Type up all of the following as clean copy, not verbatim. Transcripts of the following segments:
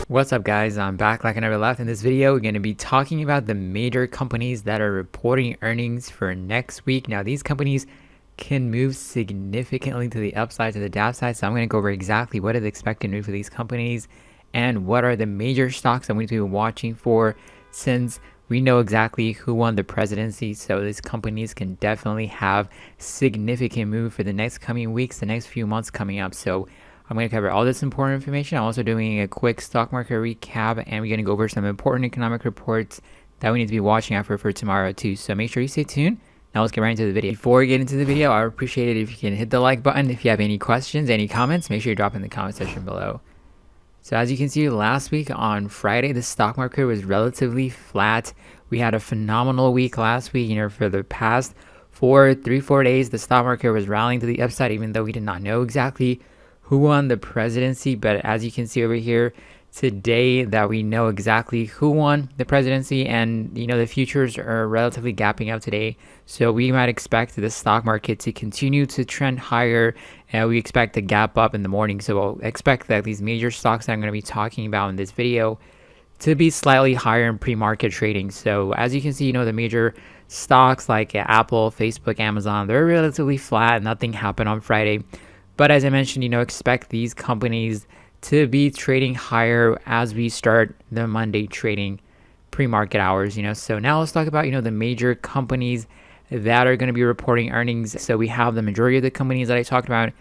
What's up guys, I'm back like I never left. In this video we're going to be talking about the major companies that are reporting earnings for next week. Now these companies can move significantly to the upside, to the downside, so I'm going to go over exactly what is the expected move for these companies and what are the major stocks that we need to be watching for, since we know exactly who won the presidency. So these companies can definitely have significant move for the next coming weeks, the next few months coming up. So I'm going to cover all this important information. I'm also doing a quick stock market recap, and we're going to go over some important economic reports that we need to be watching out for tomorrow too. So make sure you stay tuned. Now let's get right into the video. Before we get into the video, I would appreciate it if you can hit the like button. If you have any questions, any comments, make sure you drop in the comment section below. So as you can see, last week on Friday, the stock market was relatively flat. We had a phenomenal week last week. For the past 4 days, the stock market was rallying to the upside, even though we did not know exactly who won the presidency. But as you can see over here today, that we know exactly who won the presidency, and the futures are relatively gapping up today, so we might expect the stock market to continue to trend higher, and we expect a gap up in the morning. So we'll expect that these major stocks that I'm going to be talking about in this video to be slightly higher in pre-market trading. So as you can see, the major stocks like Apple, Facebook, Amazon, they're relatively flat. Nothing happened on Friday. But as I mentioned, expect these companies to be trading higher as we start the Monday trading pre-market hours. So now let's talk about, the major companies that are going to be reporting earnings. So we have the majority of the companies that I talked about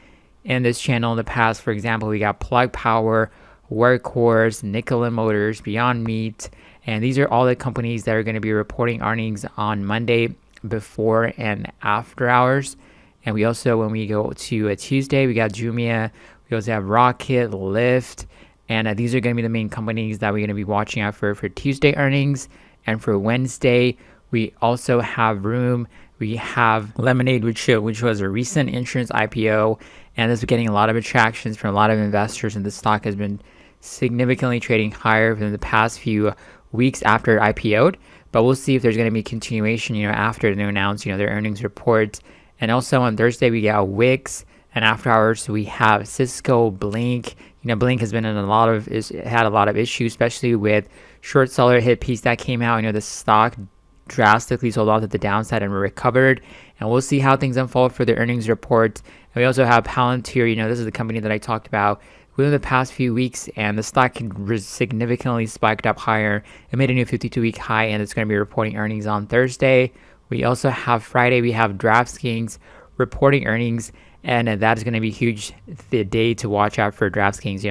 in this channel in the past. For example, we got Plug Power, Workhorse, Nikola Motors, Beyond Meat, and these are all the companies that are going to be reporting earnings on Monday before and after hours. And we also, when we go to a Tuesday, we got Jumia, we also have Rocket, Lyft, and these are going to be the main companies that we're going to be watching out for Tuesday earnings. And for Wednesday, we also have Room, we have Lemonade, which was a recent insurance IPO, and this is getting a lot of attractions from a lot of investors, and the stock has been significantly trading higher in the past few weeks after it IPO'd. But we'll see if there's going to be continuation, after they announce, their earnings reports. And also on Thursday, we got Wix, and after hours, we have Cisco, Blink. Blink has been in had a lot of issues, especially with short seller hit piece that came out. The stock drastically sold off at the downside and recovered. And we'll see how things unfold for the earnings report. And we also have Palantir. This is the company that I talked about within the past few weeks, and the stock significantly spiked up higher. It made a new 52-week high, and it's going to be reporting earnings on Thursday. We also have Friday, we have DraftKings reporting earnings, and that is going to be huge, the day to watch out for DraftKings,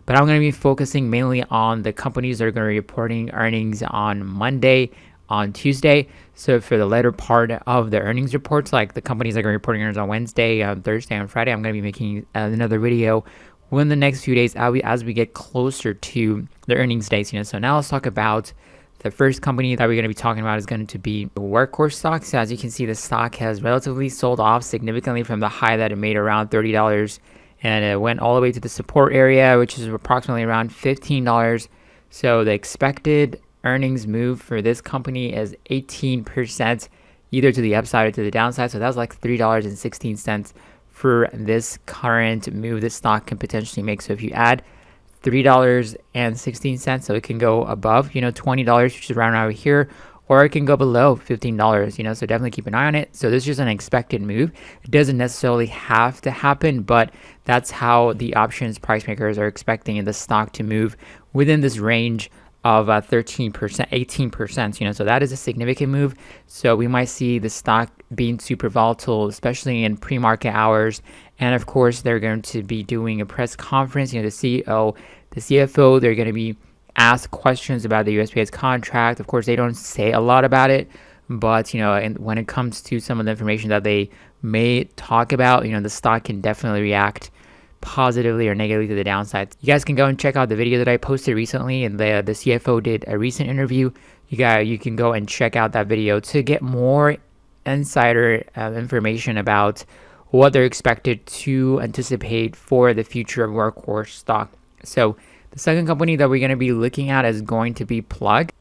but I'm going to be focusing mainly on the companies that are going to be reporting earnings on Monday, on Tuesday. So for the later part of the earnings reports, like the companies that are going to be reporting earnings on Wednesday, on Thursday, on Friday, I'm going to be making another video within the next few days as we get closer to the earnings days. So now let's talk about the first company that we're going to be talking about is going to be Workhorse stock. So as you can see, the stock has relatively sold off significantly from the high that it made around $30, and it went all the way to the support area, which is approximately around $15. So the expected earnings move for this company is 18%, either to the upside or to the downside. So that's like $3.16 for this current move this stock can potentially make. So if you add $3.16, so it can go above $20, which is around over here, or it can go below $15, so definitely keep an eye on it. So this is just an expected move. It doesn't necessarily have to happen, but that's how the options price makers are expecting the stock to move within this range of 13%, 18%, so that is a significant move. So we might see the stock being super volatile, especially in pre-market hours. And of course, they're going to be doing a press conference. The CEO, the CFO, they're going to be asked questions about the USPS contract. Of course, they don't say a lot about it, but and when it comes to some of the information that they may talk about, the stock can definitely react positively or negatively to the downside. You guys can go and check out the video that I posted recently, and the CFO did a recent interview. You can go and check out that video to get more insider information about what they're expected to anticipate for the future of Workhorse stock. So the second company that we're going to be looking at is going to be Plug,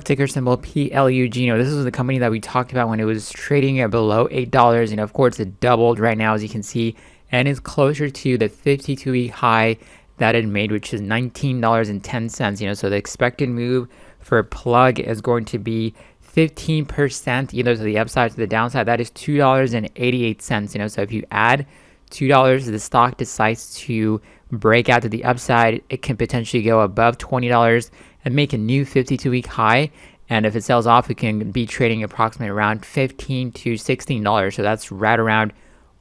ticker symbol PLUG. This is the company that we talked about when it was trading at below $8. Of course, it doubled right now, as you can see, and is closer to the 52-week high that it made, which is $19.10. So the expected move for Plug is going to be 15% either to the upside or to the downside. That is $2.88. So if you add $2, the stock decides to break out to the upside, it can potentially go above $20 and make a new 52-week high. And if it sells off, it can be trading approximately around $15 to $16. So that's right around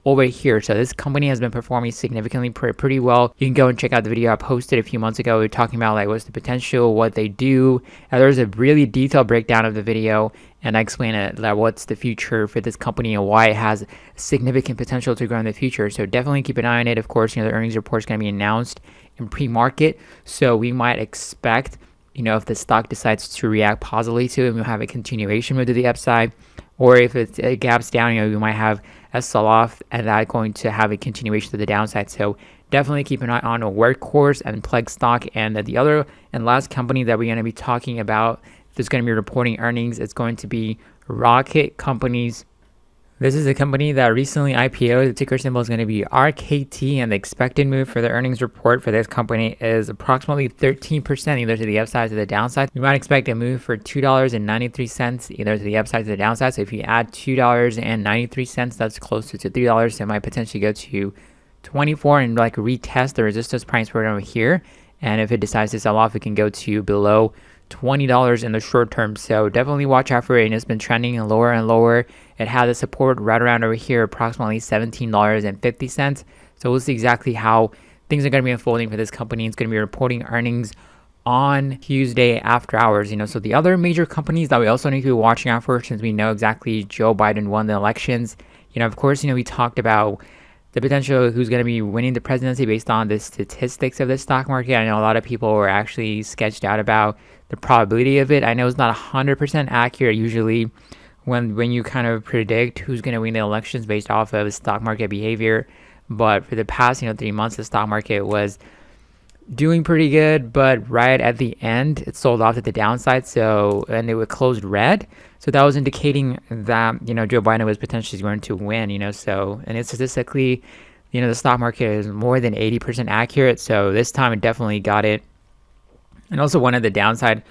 over here. So this company has been performing significantly pretty well. You can go and check out the video I posted a few months ago. We were talking about like what's the potential, what they do. And there's a really detailed breakdown of the video, and I explain it, like what's the future for this company and why it has significant potential to grow in the future. So definitely keep an eye on it. Of course, the earnings report is going to be announced in pre-market, so we might expect, if the stock decides to react positively to it, we'll have a continuation move to the upside. Or if it gaps down, we might have a sell-off, and that going to have a continuation to the downside. So definitely keep an eye on a Workhorse and Plug stock. And the other and last company that we're going to be talking about that's going to be reporting earnings, it's going to be Rocket Companies. This is a company that recently IPO'd. The ticker symbol is going to be RKT, and the expected move for the earnings report for this company is approximately 13%, either to the upside or to the downside. We might expect a move for $2.93, either to the upside or to the downside. So if you add $2.93, that's closer to $3. So it might potentially go to 24 and like retest the resistance price right over here. And if it decides to sell off, it can go to below $20 in the short term. So definitely watch out for it. And it's been trending lower and lower. It had a support right around over here, approximately $17.50. So we'll see exactly how things are going to be unfolding for this company. It's going to be reporting earnings on Tuesday after hours. So the other major companies that we also need to be watching out for, since we know exactly Joe Biden won the elections. Of course, we talked about the potential who's going to be winning the presidency based on the statistics of the stock market. I know a lot of people were actually sketched out about the probability of it. I know it's not 100% accurate usually when you kind of predict who's going to win the elections based off of stock market behavior. But for the past 3 months, the stock market was doing pretty good, but right at the end it sold off to the downside, and it was closed red. So that was indicating that Joe Biden was potentially going to win. And it's statistically, the stock market is more than 80% accurate. So this time it definitely got it. And also one of the downside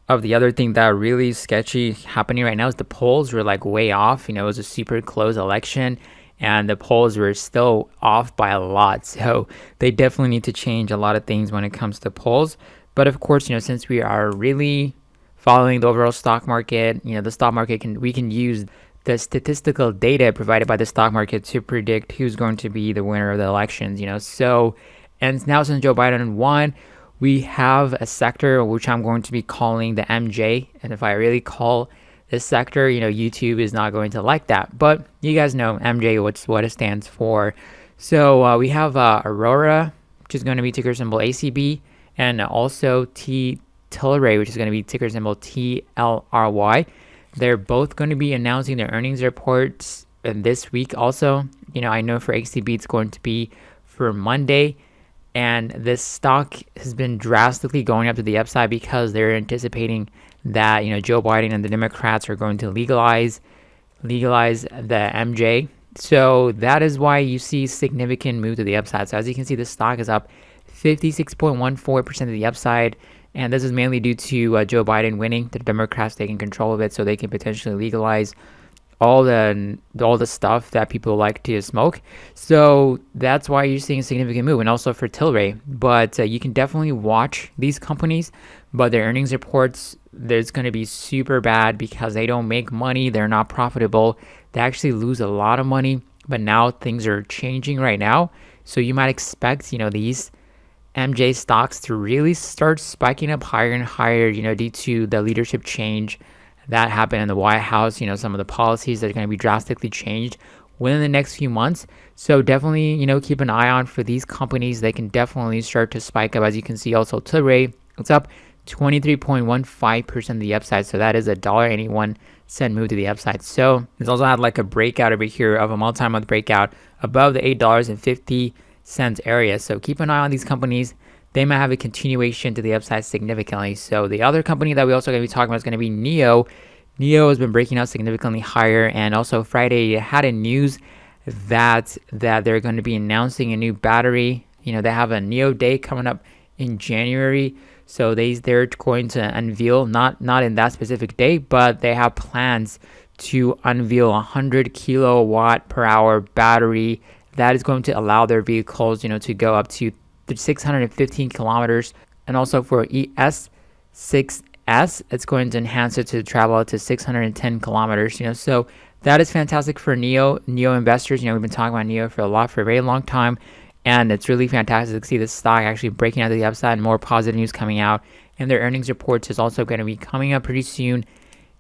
of the other thing that really sketchy happening right now is the polls were like way off. It was a super close election, and the polls were still off by a lot. So they definitely need to change a lot of things when it comes to polls. But of course, since we are really following the overall stock market, the stock market we can use the statistical data provided by the stock market to predict who's going to be the winner of the elections. And now since Joe Biden won, we have a sector which I'm going to be calling the MJ. And if I really call this sector, YouTube is not going to like that. But you guys know MJ, what it stands for. So we have Aurora, which is going to be ticker symbol ACB, and also Tlry, which is going to be ticker symbol TLRY. They're both going to be announcing their earnings reports this week also. I know for ACB it's going to be for Monday. And this stock has been drastically going up to the upside because they're anticipating that Joe Biden and the Democrats are going to legalize the MJ. So that is why you see significant move to the upside. So as you can see, the stock is up 56.14% to the upside, and this is mainly due to Joe Biden winning, the Democrats taking control of it, so they can potentially legalize all the stuff that people like to smoke. So that's why you're seeing a significant move, and also for Tlry. But you can definitely watch these companies, but their earnings reports, there's going to be super bad because they don't make money. They're not profitable. They actually lose a lot of money, but now things are changing right now. So you might expect, these MJ stocks to really start spiking up higher and higher, due to the leadership change that happened in the White House, some of the policies that are going to be drastically changed within the next few months. So definitely, keep an eye on for these companies. They can definitely start to spike up. As you can see, also Tlry, it's up 23.15% the upside. So that is a $1.81 move to the upside. So it's also had like a breakout over here of a multi-month breakout above the $8.50 area. So keep an eye on these companies. They might have a continuation to the upside significantly. So the other company that we also going to be talking about is going to be NIO. NIO has been breaking out significantly higher, and also Friday it had a news that they're going to be announcing a new battery They have a NIO day coming up in January. So they're going to unveil, not in that specific day, but they have plans to unveil 100 kilowatt per hour battery that is going to allow their vehicles, to go up to 615 kilometers. And also for ES6S, it's going to enhance it to travel up to 610 kilometers. So that is fantastic for NIO investors. We've been talking about NIO for a very long time, and it's really fantastic to see this stock actually breaking out to the upside and more positive news coming out. And their earnings reports is also going to be coming up pretty soon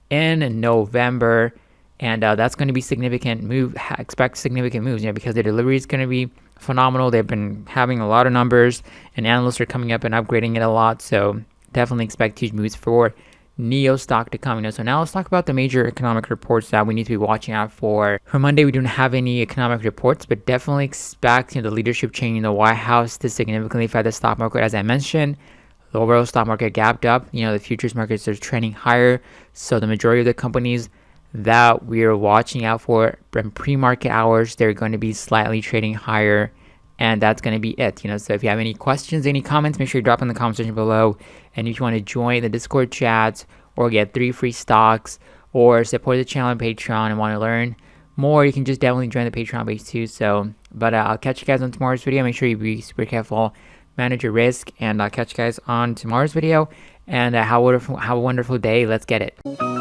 in November, and that's going to be significant move. Expect significant moves, because their delivery is going to be phenomenal. They've been having a lot of numbers, and analysts are coming up and upgrading it a lot. So definitely expect huge moves for NIO stock to come. So now let's talk about the major economic reports that we need to be watching out for. For Monday, we don't have any economic reports, but definitely expect the leadership change in the White House to significantly affect the stock market. As I mentioned, the overall stock market gapped up. The futures markets are trending higher. So the majority of the companies that we are watching out for in pre-market hours, they're going to be slightly trading higher. And that's going to be it. So if you have any questions, any comments, make sure you drop in the comment section below. And if you want to join the Discord chats or get 3 free stocks or support the channel on Patreon and want to learn more, you can just definitely join the Patreon base too. But I'll catch you guys on tomorrow's video. Make sure you be super careful, manage your risk, and I'll catch you guys on tomorrow's video. And have a wonderful day. Let's get it.